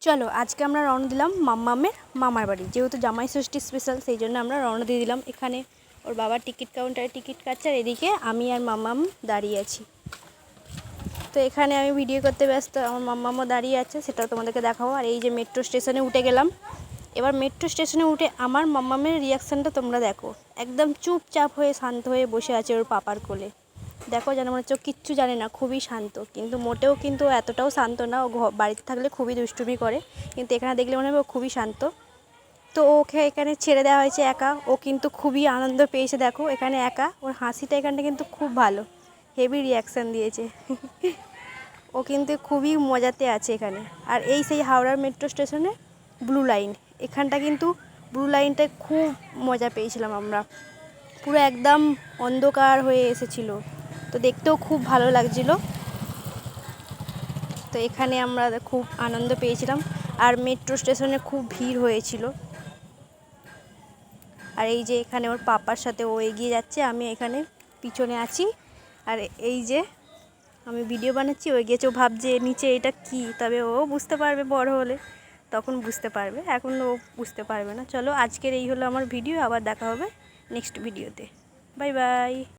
চলো আজকে আমরা রওনা দিলাম মাম্মামের মামার বাড়ি। যেহেতু জামাই ষষ্ঠী স্পেশাল, সেই জন্য আমরা রওনা দিয়ে দিলাম। এখানে ওর বাবার টিকিট কাউন্টারে টিকিট কাটছে, আর এদিকে আমি আর মাম্মাম দাঁড়িয়ে আছি। তো এখানে আমি ভিডিও করতে ব্যস্ত, আমার মাম্মামও দাঁড়িয়ে আছে, সেটাও তোমাদেরকে দেখাবো। আর এই যে মেট্রো স্টেশনে উঠে গেলাম। এবার মেট্রো স্টেশনে উঠে আমার মাম্মামের রিয়াকশানটা তোমরা দেখো। একদম চুপচাপ হয়ে শান্ত হয়ে বসে আছে ওর পাপার কোলে। দেখো, যেন মনে হচ্ছে কিচ্ছু জানে না, খুবই শান্ত। কিন্তু মোটেও কিন্তু এতটাও শান্ত না। ও বাড়িতে থাকলে খুবই দুষ্টুমি করে, কিন্তু এখানে দেখলে মনে হবে ও খুবই শান্ত। তো ওকে এখানে ছেড়ে দেওয়া হয়েছে একা। ও কিন্তু খুবই আনন্দ পেয়েছে, দেখো এখানে একা। ওর হাসিটা এখানটা কিন্তু খুব ভালো, হেভি রিয়াকশান দিয়েছে। ও কিন্তু খুবই মজাতে আছে এখানে। আর এই সেই হাওড়ার মেট্রো স্টেশনে ব্লু লাইন, এখানটা কিন্তু ব্লু লাইনটায় খুব মজা পেয়েছিলাম আমরা। পুরো একদম অন্ধকার হয়ে এসেছিলো, তো দেখতেও খুব ভালো লাগছিল। তো এখানে আমরা খুব আনন্দ পেয়েছিলাম। আর মেট্রো স্টেশনে খুব ভিড় হয়েছিল। আর এই যে এখানে ওর পাপার সাথে ও এগিয়ে যাচ্ছে, আমি এখানে পিছনে আছি। আর এই যে আমি ভিডিও বানাচ্ছি, ও গেছে, ও ভাবছে নিচে এটা কি, তবে ও বুঝতে পারবে বড় হলে, তখন বুঝতে পারবে, এখন ও বুঝতে পারবে না। চলো আজকের এই হলো আমার ভিডিও, আবার দেখা হবে নেক্সট ভিডিওতে। Bye bye.